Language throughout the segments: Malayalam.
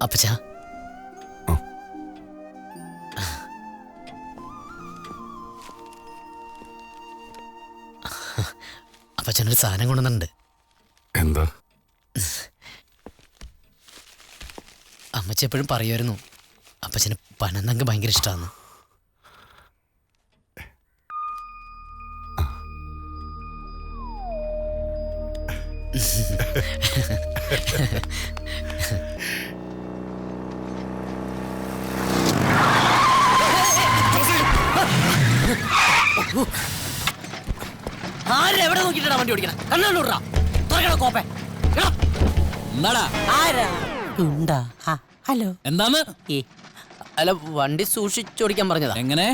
അപ്പച്ച, അപ്പച്ചനൊരു സാധനം കൊണ്ടുവന്നിട്ടുണ്ട്. എന്താ? അമ്മച്ചി എപ്പോഴും പറയുമായിരുന്നു അപ്പച്ചന് പനന്തങ്ക് ഭയങ്കര ഇഷ്ടമാണ്. ആരെവിടെ നോക്കിട്ടാ വണ്ടി ഓടിക്കണം? കണ്ണൂറാ കോപ്പേ. ഹലോ, എന്താണ്? അല്ല, വണ്ടി സൂക്ഷിച്ചോടിക്കാൻ പറഞ്ഞതാ. എങ്ങനെ?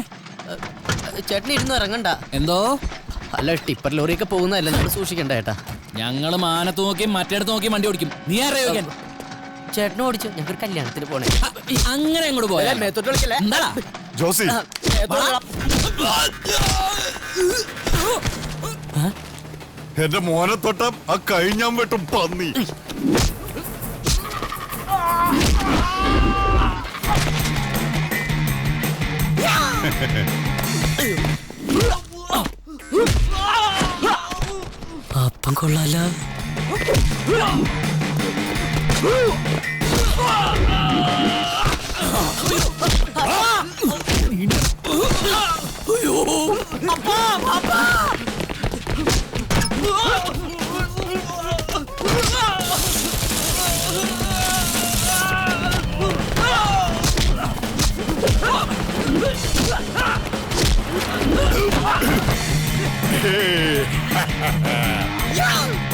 ചേട്ടൻ ഇരുന്ന് ഇറങ്ങണ്ട. എന്തോ? അല്ല, ടിപ്പർ ലോറിയൊക്കെ പോകുന്നതല്ല, നമ്മൾ സൂക്ഷിക്കണ്ട ചേട്ടാ. ഞങ്ങള് മാനത്ത് നോക്കിയും മറ്റേടത്ത് നോക്കിയും വണ്ടി ഓടിക്കും. നീ അറിയോക്കാൻ? ചേട്ടനും ഓടിച്ചു. ഞങ്ങൾക്കൊരു കല്യാണത്തിന് പോണേ. അങ്ങനെ അങ്ങോട്ട് പോയാ മേത്തോട്ട് വിളിക്കല്ലേ? എന്താടാ ജോസി, എന്റെ മോനെ തൊട്ട ആ കഴിഞ്ഞാൻ വെട്ടും പന്നി. അപ്പം കൊള്ളാലോ.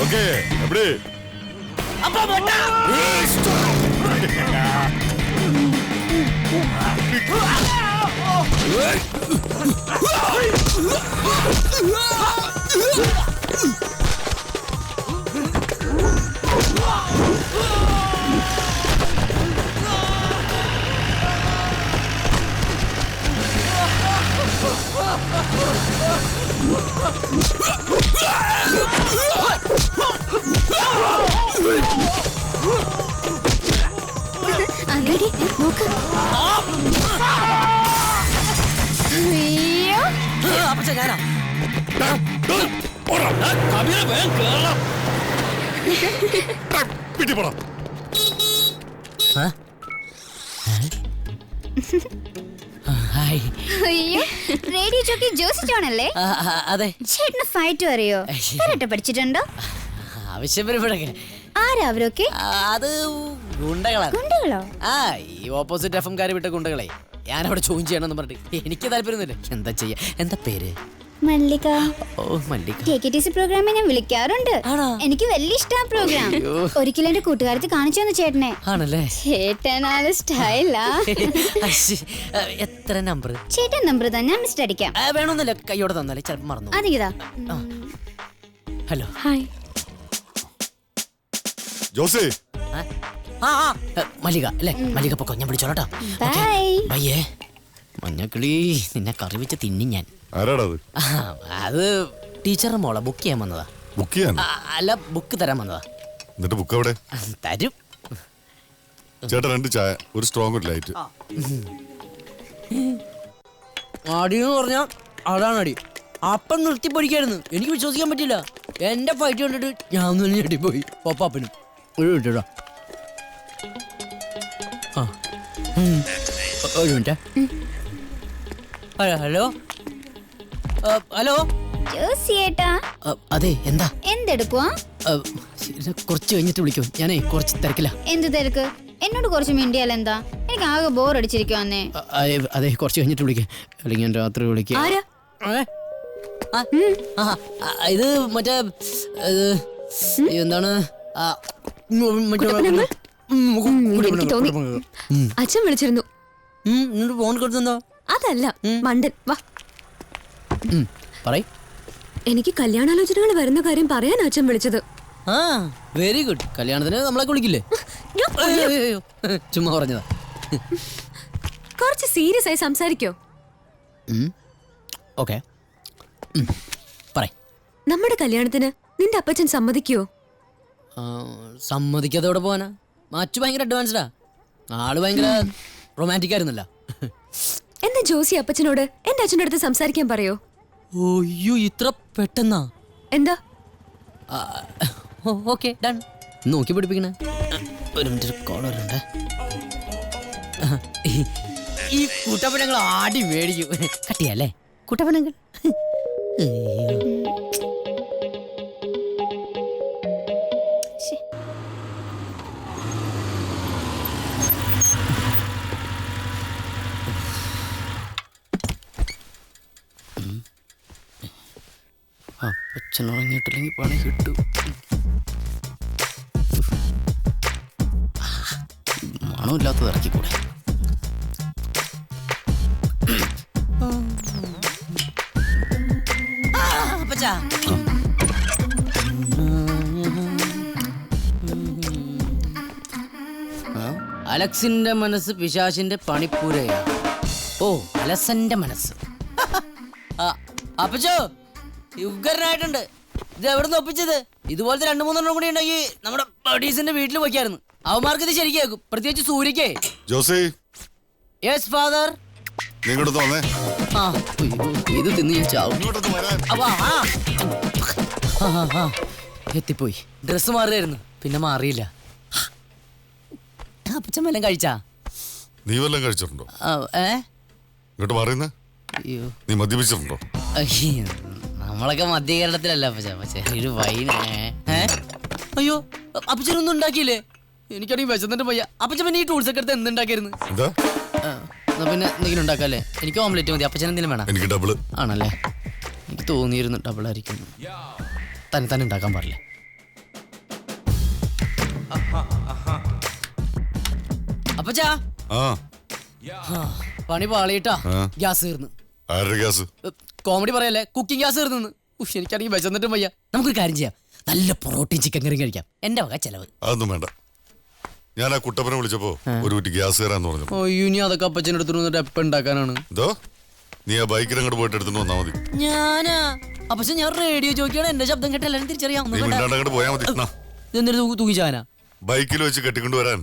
ഓക്കേ, എവിടെ? റേഡിയോ ജോക്കി ജോസി ജോൺ അല്ലേ? അതെ. ചേട്ടന് ഫൈറ്റ് അറിയോ? കരാട്ടെ പഠിച്ചിട്ടുണ്ടോ? ആവശ്യപ്പെടുമ്പോഴൊക്കെ. ആരാ അവരൊക്കെ? അത് ഗുണ്ടകളാണ്. ഗുണ്ടകളോ? ഈ ഓപ്പോസിറ്റ് എഫ് എംകാര് വിട്ട ഗുണ്ടകളെ ഞാനവിടെ ചോദ്യം ചെയ്യണമെന്ന് പറഞ്ഞിട്ട് എനിക്ക് താല്പര്യമൊന്നുമില്ല. എന്താ ചെയ്യാ? എന്താ പേര്? മല്ലിക. ഓ, മല്ലിക. KKTC പ്രോഗ്രാമിൽ ഞാൻ വിളിക്കാറുണ്ട്. എനിക്ക് വലിയ ഇഷ്ടമാണ് പ്രോഗ്രാം. ഒരിക്കലും എന്റെ കൂട്ടുകാരത്തി കാണിച്ചു തന്നു ചേട്ടനെ. ആണല്ലേ? ചേട്ടനാണ് സ്റ്റൈലാ. എത്ര നമ്പർ? ചേട്ടൻ നമ്പർ തന്നെ മിസ്റ്റർ അടിക്കാം. വേണമെന്നില്ല, കൈയോടെ തന്നാലേ ചിലപ്പോൾ മറന്നു. അതിതാ. ഹലോ. ഹായ് ജോസി. മല്ലിക അല്ലേ? മല്ലിക പൊക്കോ, ഞാൻ വിളിച്ചോളാം. ബൈയേ. മഞ്ഞക്കിളി, നിന്നെ കറി വെച്ച് തിന്നി ഞാൻ. ആരാടത്? അത് ടീച്ചറുടെ മോളെ ബുക്ക് ചെയ്യാൻ വന്നതാ. ബുക്ക് ചെയ്യാൻ? അല്ല, ബുക്ക് തരാൻ വന്നതാ. എന്നിട്ട് ബുക്ക് എവിടെ? തരും. ചേട്ടാ, 2 ചായ, ഒരു സ്ട്രോങ്, ഒരു ലൈറ്റ്. അടിയെന്ന് പറഞ്ഞാ അതാണ് അടി. അപ്പം നിർത്തി പഠിക്കായിരുന്നു. എനിക്ക് വിശ്വസിക്കാൻ പറ്റില്ല. എന്റെ ഫൈറ്റ് കണ്ടിട്ട് ഞാൻ തന്നെ ഞെട്ടിപ്പോയി. ഒപ്പാപ്പനും ഒരു മിനിറ്റാ. ഒരു മിനിറ്റ്. Hello hello. ജോസിയേട്ടാ. അതെ, എന്താ? എന്തെടുക്കുവാ? കുറച്ച് കഴിഞ്ഞിട്ട് വിളിക്കും. ഞാനേ കുറച്ച് തിരക്കില്ല. എന്ത് തിരക്ക്? എന്നോട് കുറച്ച് മിണ്ടിയാൽ എന്താ? എനിക്ക് ആകെ ബോർ അടിച്ചിരിക്കുവാന്നേ. അതെ, കുറച്ച് കഴിഞ്ഞിട്ട് വിളിക്കാം. അല്ലെങ്കിൽ ഞാൻ രാത്രി വിളിക്കാം. ഇത് മറ്റേ എന്താണ്? അച്ഛൻ വിളിച്ചിരുന്നു. ഫോൺ കൊടുത്തോ? അതല്ല, മണ്ടൻ. വാ, പറയ്. എനിക്ക് കല്യാണാലോചനകൾ വരുന്ന കാര്യം പറയാൻ അച്ഛൻ വിളിച്ചത്. Very good. കല്യാണത്തിന് നമ്മളെ വിളിക്കില്ലേ? ചുമ്മാ പറഞ്ഞതാ. കുറച്ച് സീരിയസ് ആയി സംസാരിക്കോ? ഓക്കെ. നമ്മുടെ കല്യാണത്തിന് നിന്റെ അപ്പച്ചൻ സമ്മതിക്കോ? സമ്മതിക്കാത്തോടെ പോവാനാ? മച്ചു ഭയങ്കര അഡ്വാൻസ്ഡാ. ആള് ഭയങ്കര റൊമാൻറ്റിക് ആയിരുന്നല്ല. എന്താ ജോസി അപ്പച്ചനോട് എന്റെ അച്ഛൻ്റെ അടുത്ത് സംസാരിക്കാൻ പറയോ? ഓയ്യോ, ഇത്ര പെട്ടെന്നാ? എന്താ? Okay done. നോക്കി പിടിപ്പിക്കണേ. ഒരു മിനിറ്റ്, കോൾ വരണ്ടേ. ഈ കുട്ടപ്പനങ്ങൾ ആടി മേടിക്കും. കട്ടിയല്ലേ കുട്ടപ്പനങ്ങൾ? അപ്പച്ചൻ ഉറങ്ങിയിട്ടില്ലെങ്കിൽ പണി കിട്ടും. മണമില്ലാത്തത് ഇറക്കിക്കൂടെ? അപ്പച്ചാ, അലക്സിന്റെ മനസ്സ് പിശാചിന്റെ പണിപ്പൂരയാ. ഓ, അലസന്റെ മനസ്സ്. അപ്പച്ചോ, ഉഗ്രനായിട്ടുണ്ട്. ഇത് എവിടെ നിന്ന് ഒപ്പിച്ചത്? ഇതുപോലത്തെ 2-3 കൂടി ഉണ്ടെങ്കിൽ നമ്മുടെ ബഡീസിന്റെ വീട്ടിൽ പോയിക്കായിരുന്നു. അവന്മാർക്ക് ഇത് ശരിക്കും കേൾക്കും, പ്രത്യേകിച്ച് സൂര്യക്കേ. ജോസി, യെസ് ഫാദർ. നിങ്ങോട്ട് തോന്നേ. ആ, ഇത് തിന്ന് ഞാൻ ചാവും. ഇങ്ങോട്ടൊന്ന് വരാൻ. എത്തിപ്പോയി. ഡ്രസ് മാറിയായിരുന്നു, പിന്നെ മാറിയില്ല. അപ്പച്ചൻ വല്ലതും കഴിച്ചാ? നീ വല്ലതും കഴിച്ചിട്ടുണ്ടോ? ഇങ്ങോട്ട് മാറിയുന്നേ. അയ്യോ, നീ മദ്യപിച്ചിട്ടുണ്ടോ? നമ്മളൊക്കെ മധ്യ കേരളത്തിലല്ല അപ്പച്ച. പക്ഷേ ഒരു വൈന്. അയ്യോ, അപ്പച്ചനൊന്നും ഉണ്ടാക്കിയില്ലേ? എനിക്കാണെങ്കിൽ വിശന്നിട്ട് പോയ. അപ്പച്ചൻ പിന്നെ ഈ ടൂൾസ് ഒക്കെ എടുത്ത് എന്തുണ്ടാക്കിയിരുന്നു? എന്താ? എന്നാ പിന്നെ എന്തെങ്കിലും ഉണ്ടാക്കാല്ലേ? എനിക്ക് ഓംലെറ്റ് മതി. അപ്പച്ചൻ എന്തെങ്കിലും വേണം? എനിക്ക് ഡബിള്. ആണല്ലേ? എനിക്ക് തോന്നിയിരുന്നു ഡബിൾ ആയിരിക്കും. തന്നെ ഉണ്ടാക്കാൻ പാടില്ല. അപ്പച്ചാ, പണി പാളിയിട്ടാ. ഗ്യാസ് തീർന്നു. ആരുടെ ഗ്യാസ്? കോമഡി പറയല്ലേ, കുക്കിംഗ് ഗ്യാസ് തീർന്നു. എനിക്കാണെങ്കിൽ വിശന്നിട്ടും വയ്യ. നമുക്കൊരു കാര്യം ചെയ്യാം, നല്ല പൊറോട്ടയും ചിക്കൻ കറിയും കഴിക്കാം. എന്റെ വക ചെലവ്. അതൊന്നും വേണ്ട. ഞാൻ ആ കുട്ടപ്പനെ വിളിച്ചപ്പോ ഒരു കുറ്റി ഗ്യാസ് കയറാന്ന് പറഞ്ഞു. അയ്യോ, ഇനി അതൊക്കെ അപ്പച്ചൻ്റെ അടുത്ത് വന്നിട്ട് എപ്പം ഉണ്ടാക്കാനാണ്? എന്തോ, നീ ആ ബൈക്കിൽ അങ്ങോട്ട് പോയിട്ട് എടുത്തിട്ട് വന്നാ മതി. ഞാനാ? അപ്പച്ചൻ ഞാൻ റേഡിയോ ചോദിക്കുകയാണ്, എന്റെ ശബ്ദം കേട്ട് എല്ലാവരും തിരിച്ചറിയാം. നീ മിണ്ടാണ്ട് അങ്ങോട്ട് പോയാ മതി. എന്നിട്ട് തൂങ്ങിച്ചാനാ? ബൈക്കിൽ വെച്ച് കെട്ടിക്കൊണ്ട് വരാൻ